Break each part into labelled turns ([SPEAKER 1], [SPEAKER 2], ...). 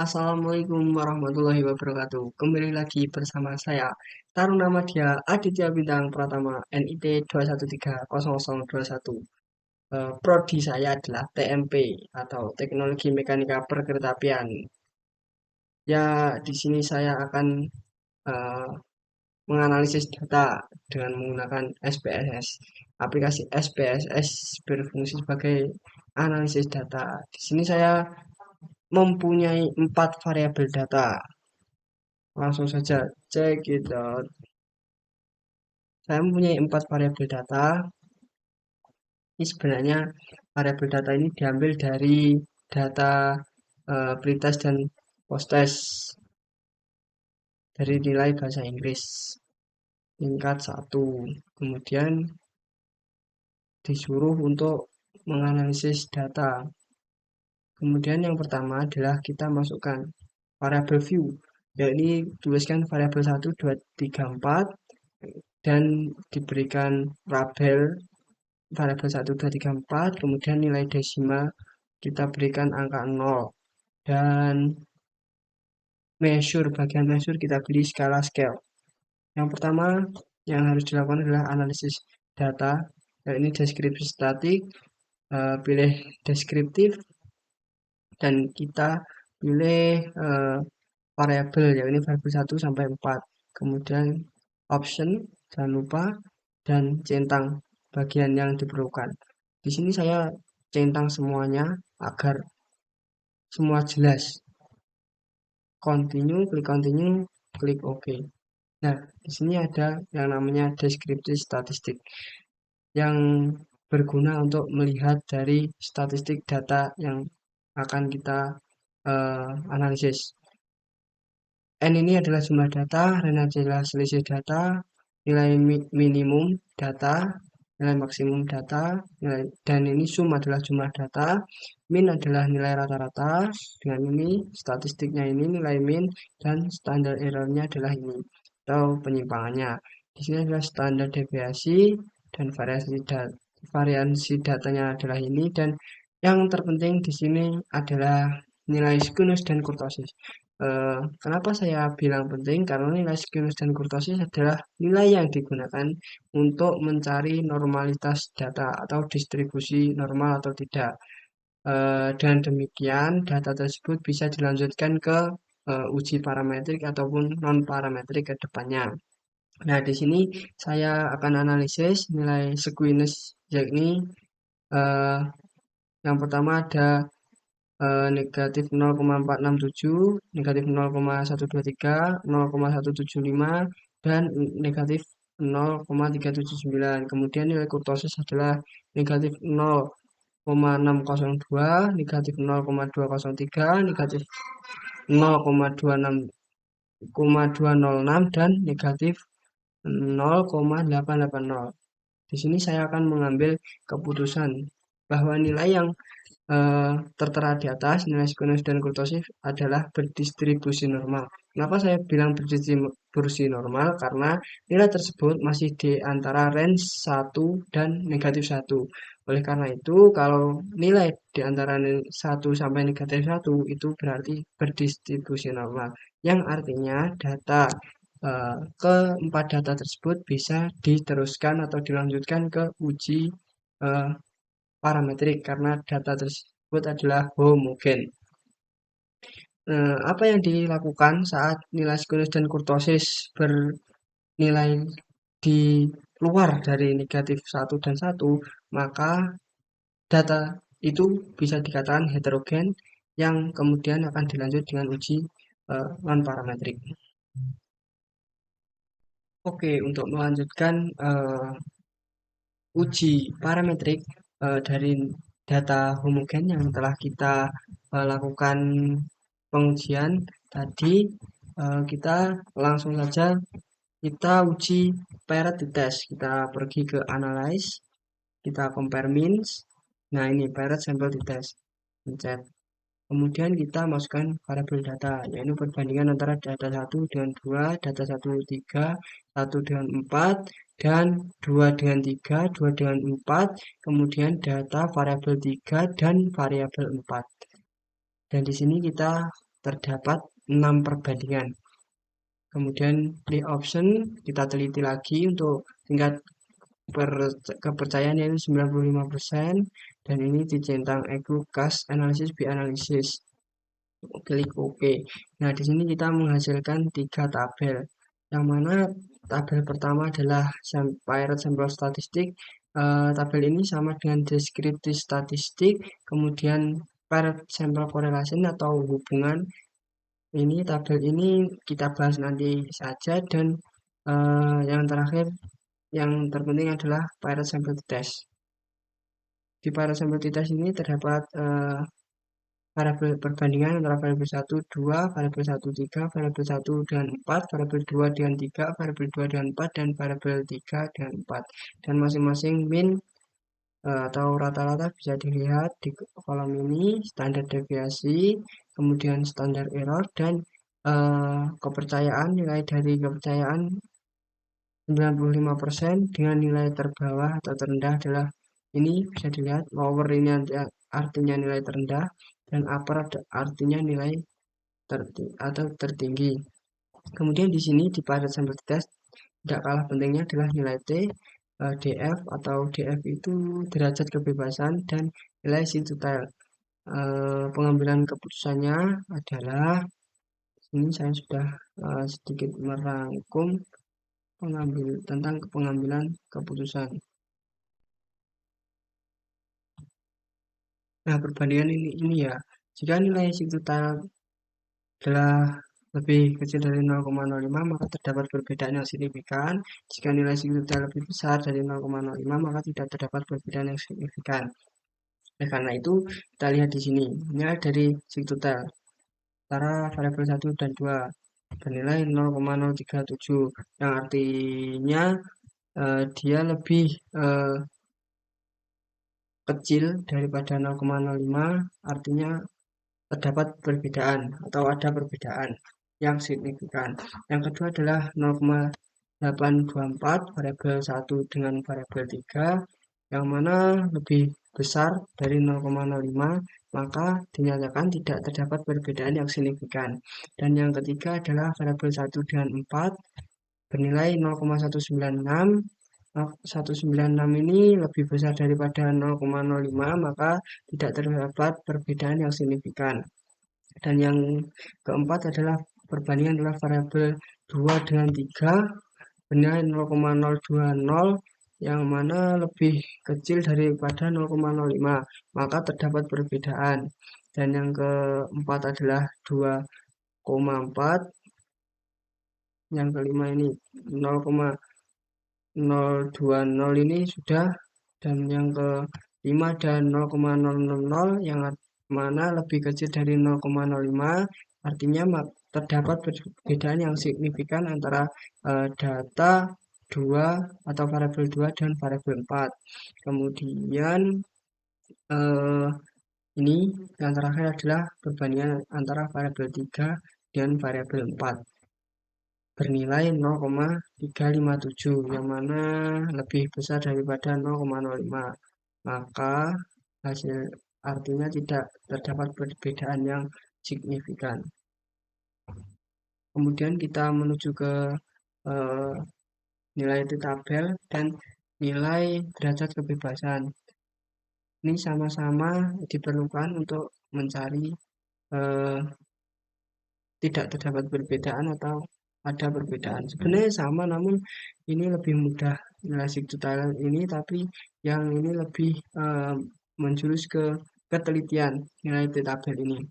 [SPEAKER 1] Assalamualaikum warahmatullahi wabarakatuh. Kembali lagi bersama saya. Taruh nama dia Aditya Bintang Pratama NIT 2130021. Prodi saya adalah TMP atau Teknologi Mekanika Perkeretaapian. Ya, di sini saya akan eh, menganalisis data dengan menggunakan SPSS. Aplikasi SPSS berfungsi sebagai analisis data. Di sini saya mempunyai 4 variabel data. Langsung saja cek gitu. Saya mempunyai 4 variabel data. Ini sebenarnya variabel data ini diambil dari data pretest dan posttest dari nilai bahasa Inggris tingkat 1. Kemudian disuruh untuk menganalisis data. Kemudian yang pertama adalah kita masukkan variabel view, yakni tuliskan variabel 1, 2, 3, 4 dan diberikan label variabel 1, 2, 3, 4, kemudian nilai desimal kita berikan angka 0 dan bagian measure kita beri skala scale. Yang pertama yang harus dilakukan adalah analisis data, yakni deskripsi statik, pilih deskriptif dan kita pilih variabel, yakni variabel 1 sampai 4. Kemudian option jangan lupa dan centang bagian yang diperlukan. Di sini saya centang semuanya agar semua jelas. Continue, klik OK. Nah, di sini ada yang namanya deskripsi statistik yang berguna untuk melihat dari statistik data yang akan kita analisis. N ini adalah jumlah data, N adalah selisih data, nilai minimum data, nilai maksimum data, dan ini sum adalah jumlah data, min adalah nilai rata-rata, dengan ini statistiknya ini nilai min, dan standar errornya adalah ini, atau penyimpangannya. Di sini adalah standar deviasi, dan variansi datanya adalah ini, dan yang terpenting di sini adalah nilai skewness dan kurtosis. Kenapa saya bilang penting? Karena nilai skewness dan kurtosis adalah nilai yang digunakan untuk mencari normalitas data atau distribusi normal atau tidak. Dan demikian data tersebut bisa dilanjutkan ke uji parametrik ataupun non parametrik ke depannya. Nah, di sini saya akan analisis nilai skewness, yakni eh, yang pertama ada negatif 0,467, negatif 0,123, 0,175, dan negatif 0,379. Kemudian nilai kurtosis adalah negatif 0,602, negatif 0,203, negatif 0,206, dan negatif 0,880. Di sini saya akan mengambil keputusan bahwa nilai yang tertera di atas, nilai skewness dan kurtosis adalah berdistribusi normal. Kenapa saya bilang berdistribusi normal? Karena nilai tersebut masih di antara range 1 dan negatif 1. Oleh karena itu, kalau nilai di antara 1 sampai negatif 1 itu berarti berdistribusi normal. Yang artinya data keempat data tersebut bisa diteruskan atau dilanjutkan ke uji eh, parametrik karena data tersebut adalah homogen. Apa yang dilakukan saat nilai skewness dan kurtosis bernilai di luar dari negatif 1 dan 1, maka data itu bisa dikatakan heterogen yang kemudian akan dilanjut dengan uji non-parametrik. Oke, untuk melanjutkan uji parametrik dari data homogen yang telah kita lakukan pengujian tadi, kita langsung saja kita uji parity test. Kita pergi ke analyze, kita compare means. Nah, ini parity sample test. Pencet. Kemudian kita masukkan variabel data, yaitu perbandingan antara data 1 dengan 2, data 1 3, 1 dengan 4, dan 2 dengan 3, 2 dengan 4, kemudian data variabel 3 dan variabel 4. Dan di sini kita terdapat 6 perbandingan. Kemudian di option kita teliti lagi untuk tingkat kepercayaan yaitu 95% dan ini dicentang EQ Cast Analysis B Analysis. Klik OK. Nah, di sini kita menghasilkan 3 tabel. Yang mana tabel pertama adalah Pirate Sampel Statistik. Tabel ini sama dengan Descriptive Statistik, kemudian Pirate Sample Correlation atau hubungan. Ini tabel ini kita bahas nanti saja dan yang terakhir yang terpenting adalah Pirate Sample Test. Di Pirate Sample Test ini terdapat variabel perbandingan antara variabel 1, 2, variabel 1, 3, variabel 1 dan 4, variabel 2 dengan 3, variabel 2 dengan 4, dan variabel 3 dengan 4. Dan masing-masing min atau rata-rata bisa dilihat di kolom ini, standar deviasi, kemudian standar error, dan kepercayaan, nilai dari kepercayaan 95% dengan nilai terbawah atau terendah adalah ini bisa dilihat lower ini artinya nilai terendah dan upper artinya nilai tertinggi. Kemudian di sini di Pirate Sample Test tidak kalah pentingnya adalah nilai T, DF atau DF itu derajat kebebasan dan nilai sigtutal. Pengambilan keputusannya adalah ini saya sudah sedikit merangkum tentang pengambilan keputusan. Nah, perbandingan ini ya, jika nilai sigtutal adalah lebih kecil dari 0,05 maka terdapat perbedaan yang signifikan. Jika nilai signifikan lebih besar dari 0,05 maka tidak terdapat perbedaan yang signifikan. Karena itu kita lihat di sini nilai dari signifikan antara variabel 1 dan 2 bernilai 0,037 yang artinya dia lebih kecil daripada 0,05 artinya terdapat perbedaan atau ada perbedaan yang signifikan. Yang kedua adalah 0,824 variabel 1 dengan variabel 3 yang mana lebih besar dari 0,05 maka dinyatakan tidak terdapat perbedaan yang signifikan. Dan yang ketiga adalah variabel 1 dengan 4 bernilai 0,196. 196 ini lebih besar daripada 0,05 maka tidak terdapat perbedaan yang signifikan. Dan yang keempat adalah perbandingan adalah variabel 2 dengan 3 bernilai 0,020 yang mana lebih kecil daripada 0,05 maka terdapat perbedaan. Dan yang keempat adalah 2,4, yang kelima ini 0,020 ini sudah, dan yang kelima ada 0,000 yang mana lebih kecil dari 0,05 artinya terdapat perbedaan yang signifikan antara data 2 atau variabel 2 dan variabel 4. Kemudian ini yang terakhir adalah perbandingan antara variabel 3 dan variabel 4 bernilai 0,357 yang mana lebih besar daripada 0,05 maka hasil artinya tidak terdapat perbedaan yang signifikan. Kemudian kita menuju ke nilai tabel dan nilai derajat kebebasan. Ini sama-sama diperlukan untuk mencari tidak terdapat perbedaan atau ada perbedaan. Sebenarnya sama namun ini lebih mudah nilai signifikan ini, tapi yang ini lebih menjurus ke ketelitian nilai tabel ini.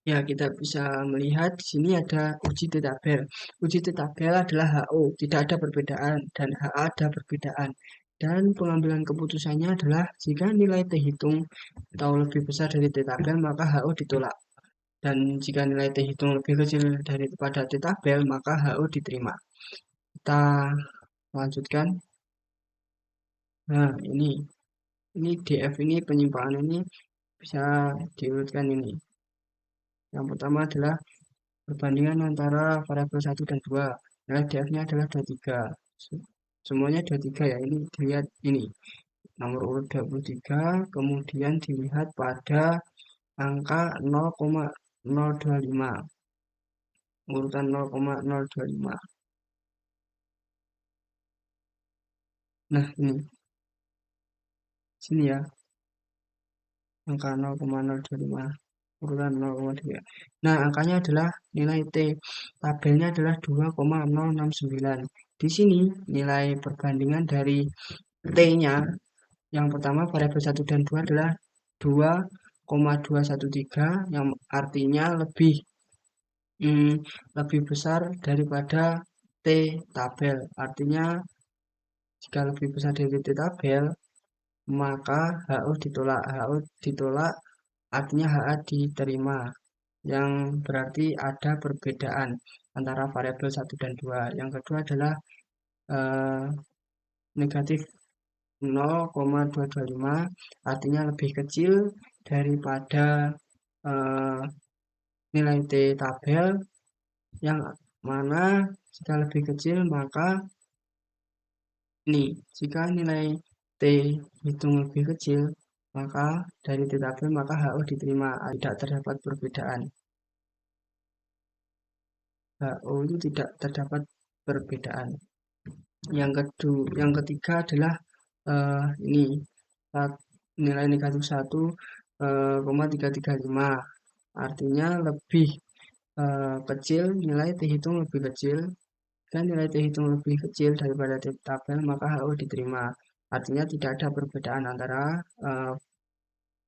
[SPEAKER 1] Ya, kita bisa melihat di sini ada uji tabel. Uji tabel adalah HO, tidak ada perbedaan, dan HA ada perbedaan. Dan pengambilan keputusannya adalah jika nilai T hitung atau lebih besar dari T tabel, maka HO ditolak. Dan jika nilai T hitung lebih kecil daripada T tabel, maka HO diterima. Kita lanjutkan. Nah, ini DF ini penyimpangan ini bisa diurutkan ini. Yang pertama adalah perbandingan antara variabel 1 dan 2. Nah, DF-nya adalah 23. Semuanya 23 ya. Ini dilihat ini. Nomor urut 23, kemudian dilihat pada angka 0, 0,025, urutan 0,025. Nah, ini sini ya, angka 0,025, urutan 0,2. Nah, angkanya adalah nilai T. Tabelnya adalah 2,069. Di sini nilai perbandingan dari T-nya yang pertama variabel 1 dan 2 adalah 2,213 yang artinya hmm, lebih besar daripada T tabel. Artinya jika lebih besar dari T tabel, maka HO ditolak. HO ditolak artinya HA diterima. Yang berarti ada perbedaan antara variabel 1 dan 2. Yang kedua adalah eh, negatif 0,225 artinya lebih kecil daripada eh, nilai T tabel yang mana jika lebih kecil maka ini jika nilai T hitung lebih kecil maka dari T tabel maka HO diterima, tidak terdapat perbedaan. HO itu tidak terdapat perbedaan. Yang ketiga adalah ini nilai negatif 1,335 artinya lebih kecil, nilai T hitung lebih kecil dan nilai T hitung lebih kecil daripada T tabel maka HO diterima. Artinya tidak ada perbedaan antara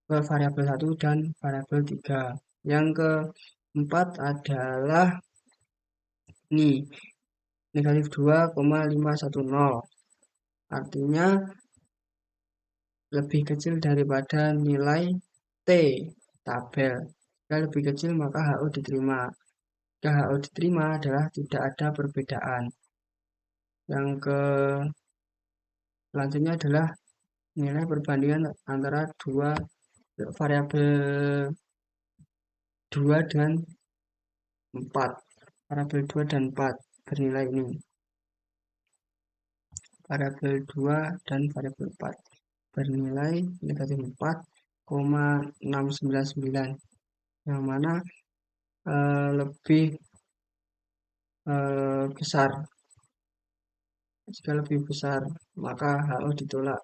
[SPEAKER 1] variabel 1 dan variabel 3. Yang keempat adalah nih negatif 2,510 artinya lebih kecil daripada nilai T tabel. Jika lebih kecil maka HO diterima. Jika HO diterima adalah tidak ada perbedaan. Yang ke selanjutnya adalah nilai perbandingan antara dua variabel 2 dan 4. Variabel 2 dan 4 bernilai ini. Variabel 2 dan variabel 4 bernilai negatif 4,699 yang mana lebih besar. Jika lebih besar maka HO ditolak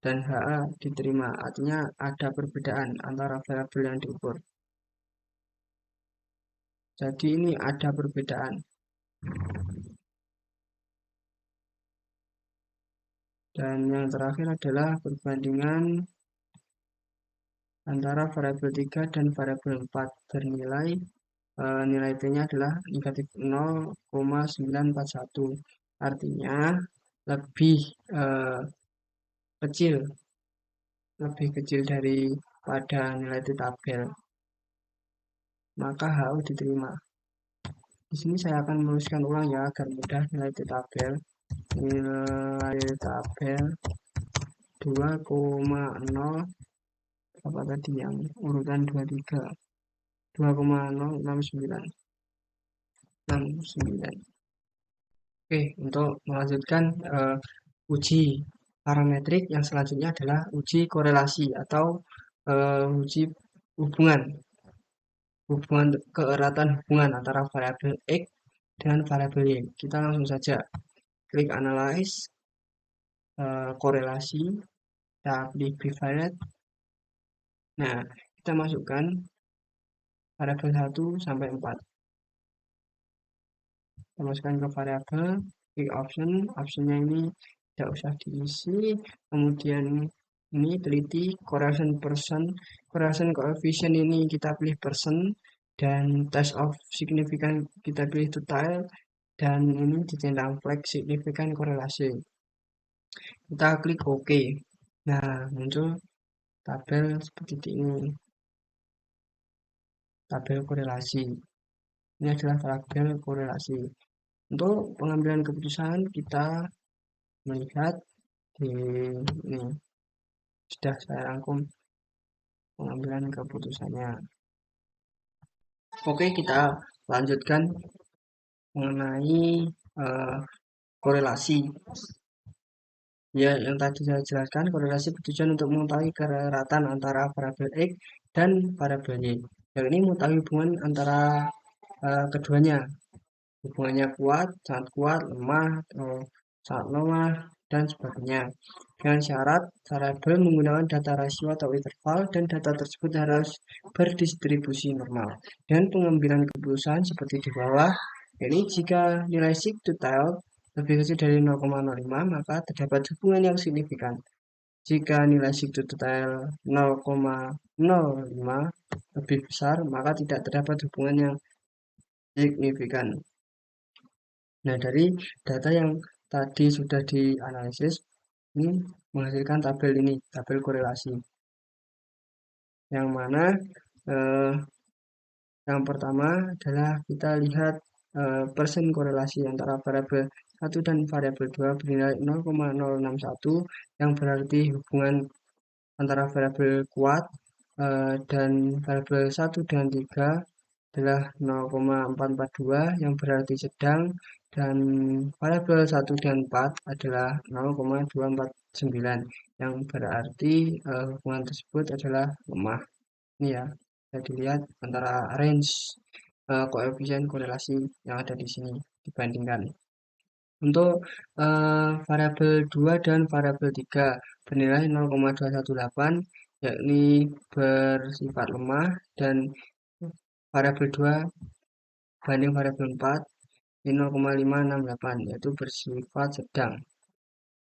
[SPEAKER 1] dan HA diterima. Artinya ada perbedaan antara variabel yang diukur. Jadi ini ada perbedaan. Dan yang terakhir adalah perbandingan antara variabel 3 dan variabel 4 bernilai nilai T-nya adalah negatif 0,941. Artinya lebih kecil daripada nilai T tabel. Maka HO diterima. Di sini saya akan menuliskan ulang ya agar mudah nilai T tabel. Nilai tabel 2,0 apa tadi yang urutan 23 2,069. Oke, untuk melanjutkan uji parametrik yang selanjutnya adalah uji korelasi atau uji hubungan keeratan hubungan antara variabel X dengan variabel Y. Kita langsung saja klik analyze korelasi, kita klik bivariate. Nah, kita masukkan variabel 1 sampai 4. Kita masukkan ke variabel, klik optionnya ini tidak usah diisi, kemudian ini teliti correlation coefficient ini kita pilih persen, dan test of significant kita pilih total, dan ini dicentang flag signifikan korelasi. Kita klik OK. Nah, muncul tabel seperti ini, tabel korelasi. Ini adalah tabel korelasi. Untuk pengambilan keputusan kita melihat di ini sudah saya rangkum pengambilan keputusannya. Oke, kita lanjutkan mengenai korelasi. Ya, yang tadi saya jelaskan, korelasi bertujuan untuk mengetahui keratan antara variabel X dan variabel Y. Yang ini mengetahui hubungan antara keduanya. Hubungannya kuat, sangat kuat, lemah, atau sangat lemah, dan sebagainya. Dengan syarat variabel menggunakan data rasio atau interval dan data tersebut harus berdistribusi normal. Dan pengambilan keputusan seperti di bawah, ini jika nilai seek to tile lebih kecil dari 0,05 maka terdapat hubungan yang signifikan. Jika nilai seek to tile 0,05 lebih besar maka tidak terdapat hubungan yang signifikan. Nah, dari data yang tadi sudah dianalisis, ini menghasilkan tabel ini, tabel korelasi. Yang mana eh, yang pertama adalah kita lihat persen korelasi antara variabel 1 dan variabel 2 bernilai 0,061 yang berarti hubungan antara variabel kuat dan variabel 1 dan 3 adalah 0,442 yang berarti sedang dan variabel 1 dan 4 adalah 0,249 yang berarti hubungan tersebut adalah lemah. Ini ya, bisa dilihat antara range koefisien korelasi yang ada di sini dibandingkan. Untuk variabel 2 dan variabel 3 bernilai 0,218 yakni bersifat lemah dan variabel 2 banding variabel 4 di 0,568 yaitu bersifat sedang.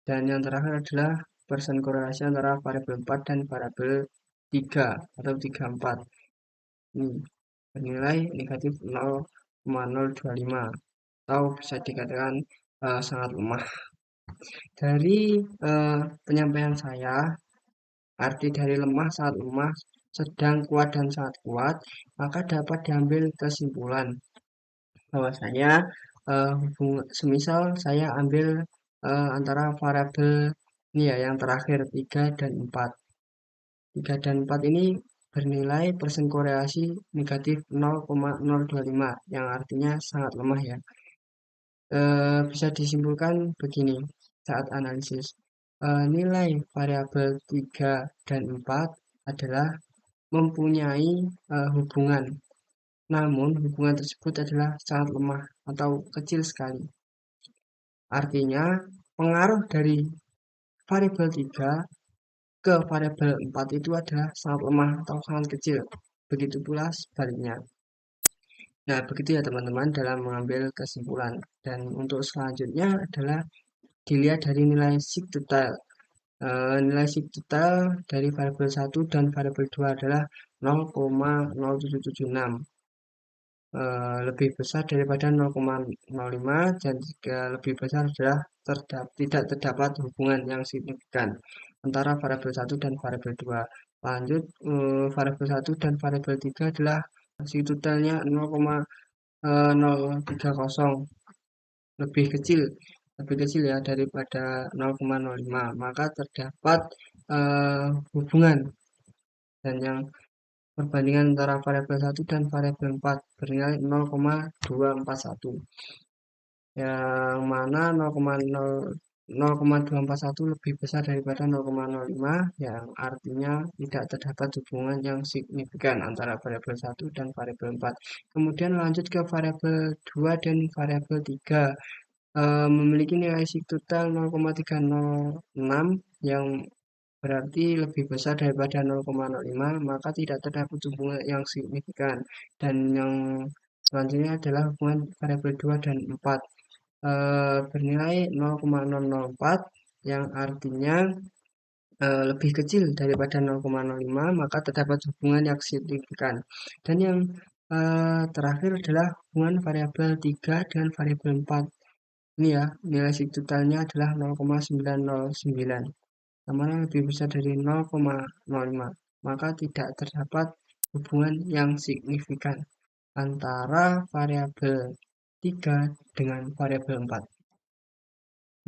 [SPEAKER 1] Dan yang terakhir adalah persen korelasi antara variabel 4 dan variabel 3 atau 34. Ini bernilai negatif 0,025 atau bisa dikatakan sangat lemah. Dari penyampaian saya, arti dari lemah, sangat lemah, sedang, kuat, dan sangat kuat, maka dapat diambil kesimpulan bahwasanya semisal saya ambil antara variabel ini ya yang terakhir 3 dan 4. 3 dan 4 ini bernilai persen korelasi negatif 0,025 yang artinya sangat lemah ya. Bisa disimpulkan begini saat analisis. Nilai variabel 3 dan 4 adalah mempunyai hubungan. Namun hubungan tersebut adalah sangat lemah atau kecil sekali. Artinya pengaruh dari variabel 3 ke variabel 4 itu adalah sangat lemah atau sangat kecil. Begitu pula sebaliknya. Nah, begitu ya teman-teman dalam mengambil kesimpulan. Dan untuk selanjutnya adalah dilihat dari nilai sigtotal. Nilai sigtotal dari variabel 1 dan variabel 2 adalah 0,0776. Lebih besar daripada 0,05 dan jika lebih besar adalah tidak terdapat hubungan yang signifikan antara variabel 1 dan variabel 2. Lanjut, variabel 1 dan variabel 3 adalah sigtotalnya 0,030 lebih kecil ya daripada 0,05 maka terdapat hubungan dan yang perbandingan antara variabel 1 dan variabel 4 bernilai 0,241 yang mana 0,241 lebih besar daripada 0,05 yang artinya tidak terdapat hubungan yang signifikan antara variabel 1 dan variabel 4. Kemudian lanjut ke variabel 2 dan variabel 3 memiliki nilai sigtotal 0,306 yang berarti lebih besar daripada 0,05 maka tidak terdapat hubungan yang signifikan dan yang selanjutnya adalah hubungan variabel 2 dan 4 bernilai 0,004 yang artinya lebih kecil daripada 0,05 maka terdapat hubungan yang signifikan dan yang terakhir adalah hubungan variabel 3 dan variabel 4 ini ya nilai sigtotalnya adalah 0,909 yang mana lebih besar dari 0,05 maka tidak terdapat hubungan yang signifikan antara variabel 3 dengan variabel 4.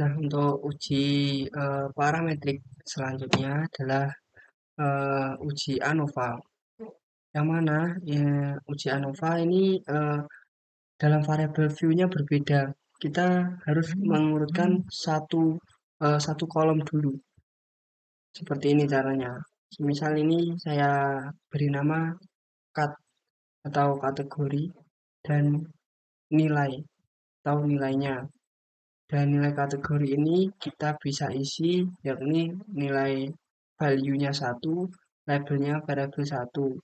[SPEAKER 1] Nah, untuk uji parametrik selanjutnya adalah uji ANOVA. Yang mana ya, uji ANOVA ini dalam variabel view-nya berbeda. Kita harus mengurutkan satu kolom dulu. Seperti ini caranya. Misal ini saya beri nama cut. atau kategori dan nilai atau nilainya. Dan nilai kategori ini kita bisa isi yakni nilai value-nya 1, labelnya variabel 1,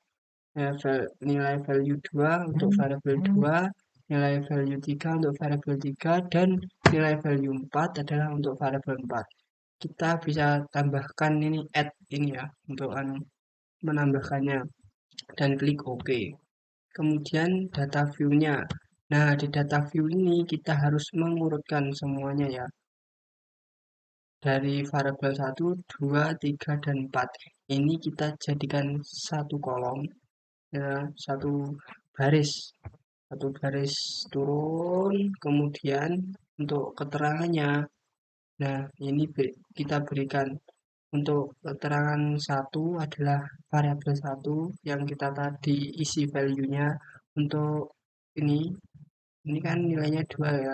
[SPEAKER 1] nilai value 2 untuk variabel 2, nilai value 3 untuk variabel 3, dan nilai value 4 adalah untuk variabel 4. Kita bisa tambahkan ini add ini ya untuk menambahkannya dan klik OK. Kemudian data view-nya. Nah, di data view ini kita harus mengurutkan semuanya ya. Dari variabel 1, 2, 3, dan 4. Ini kita jadikan satu kolom, ya, satu baris. Satu baris turun, kemudian untuk keterangannya. Nah, ini kita berikan untuk keterangan 1 adalah variabel 1 yang kita tadi isi value-nya. Untuk ini kan nilainya 2 ya.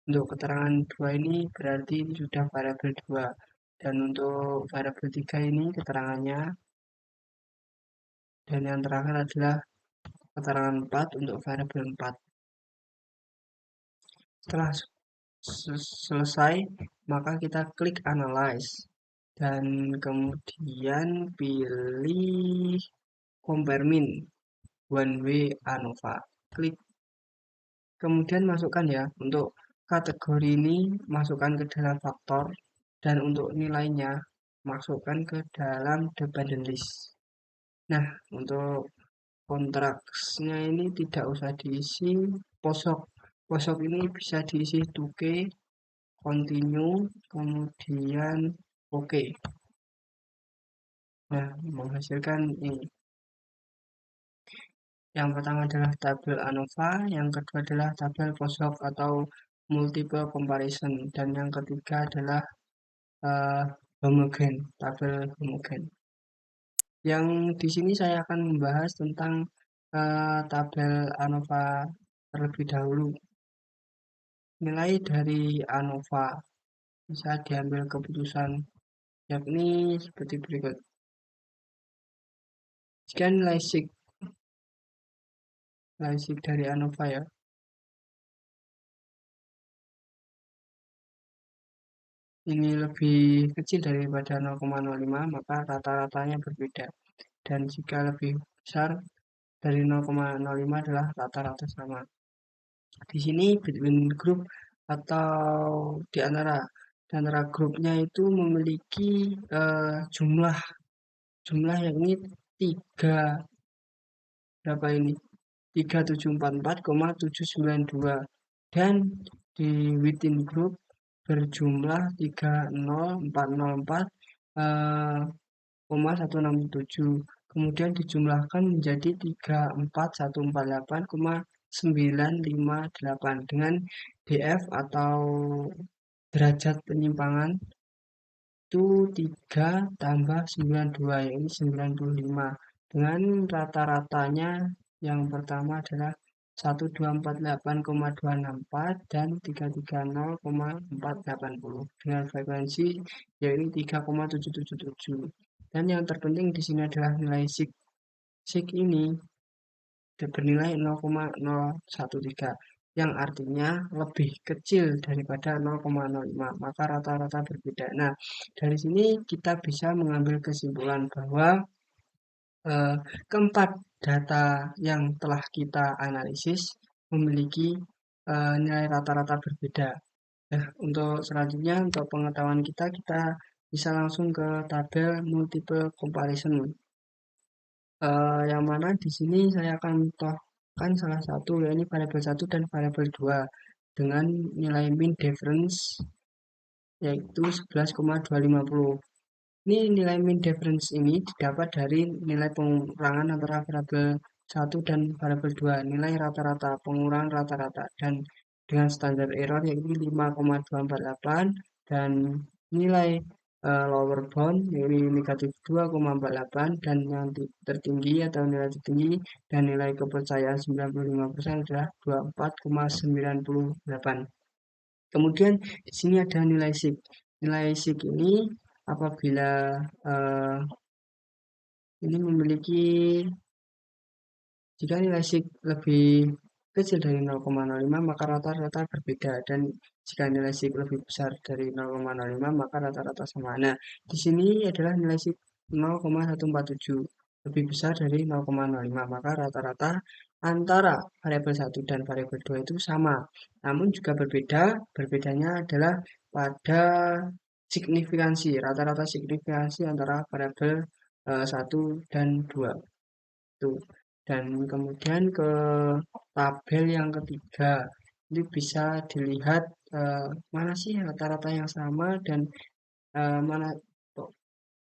[SPEAKER 1] Untuk keterangan 2 ini berarti ini sudah variabel 2. Dan untuk variabel 3 ini keterangannya. Dan yang terakhir adalah keterangan 4 untuk variabel 4. Setelah selesai, maka kita klik analyze. Dan kemudian pilih compare min one way ANOVA. Klik. Kemudian masukkan ya, untuk kategori ini masukkan ke dalam faktor, dan untuk nilainya masukkan ke dalam dependent list. Nah, untuk kontraksnya ini tidak usah diisi posok. Posok ini bisa diisi to continue, kemudian OK. Nah, menghasilkan ini. Yang pertama adalah tabel ANOVA, yang kedua adalah tabel posok atau multiple comparison, dan yang ketiga adalah homogen, tabel homogen. Yang di sini saya akan membahas tentang tabel ANOVA terlebih dahulu. Nilai dari ANOVA bisa diambil keputusan yakni seperti berikut. Jika nilai sig dari ANOVA ya, ini lebih kecil daripada 0,05, maka rata-ratanya berbeda. Dan jika lebih besar dari 0,05 adalah rata-rata sama. Di sini between group atau di antara grupnya itu memiliki jumlah yakni 3 berapa ini? 3744,792, dan di within group berjumlah 30404,167, kemudian dijumlahkan menjadi 34148,958 dengan DF atau derajat penyimpangan itu 3 tambah 92, yaitu 95, dengan rata-ratanya yang pertama adalah 1248,264 dan 330,480 dengan frekuensi yaitu 3,777. Dan yang terpenting di sini adalah nilai sig. Sig ini bernilai 0,013 yang artinya lebih kecil daripada 0,05, maka rata-rata berbeda. Nah, dari sini kita bisa mengambil kesimpulan bahwa keempat data yang telah kita analisis memiliki nilai rata-rata berbeda. Nah, untuk selanjutnya, untuk pengetahuan kita bisa langsung ke tabel multiple comparison. Yang mana di sini saya akan contohkan salah satu, yaitu variabel 1 dan variabel 2 dengan nilai mean difference yaitu 11,250. Ini nilai mean difference ini didapat dari nilai pengurangan antara variabel 1 dan variabel 2, nilai rata-rata, pengurangan rata-rata, dan dengan standar error yaitu 5,248, dan nilai lower bound yaitu negatif 2,48, dan yang tertinggi atau nilai tertinggi dan nilai kepercayaan 95% adalah 24,98. Kemudian di sini ada nilai sig. Nilai sig ini apabila ini memiliki Jika nilai sig lebih kecil dari 0,05 maka rata-rata berbeda dan jika nilai sig lebih besar dari 0,05 maka rata-rata sama. Nah, di sini adalah nilai sig 0,147 lebih besar dari 0,05 maka rata-rata antara variabel 1 dan variabel 2 itu sama. Namun juga berbeda, berbedanya adalah pada signifikansi, rata-rata signifikansi antara variabel 1 dan 2. Tuh. Dan kemudian ke tabel yang ketiga, ini bisa dilihat mana sih rata-rata yang sama dan mana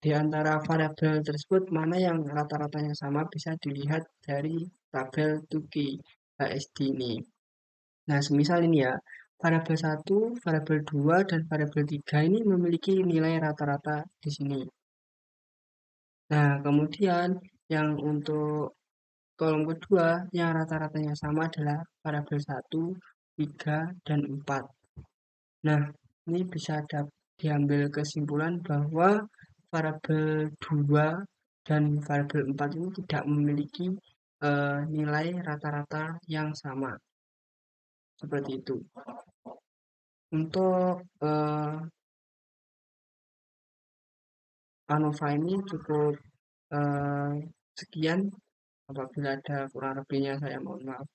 [SPEAKER 1] di antara variabel tersebut mana yang rata-ratanya sama bisa dilihat dari tabel Tuki HSD ini. Nah, semisal ini ya, variabel 1, variabel 2, dan variabel 3 ini memiliki nilai rata-rata di sini. Nah, kemudian yang untuk kolom kedua yang rata-ratanya sama adalah variabel 1, 3, dan 4. Nah, ini bisa diambil kesimpulan bahwa variabel 2 dan variabel 4 ini tidak memiliki nilai rata-rata yang sama. Seperti itu. Untuk ANOVA ini cukup sekian. Apabila ada kurang lebihnya saya mohon maaf.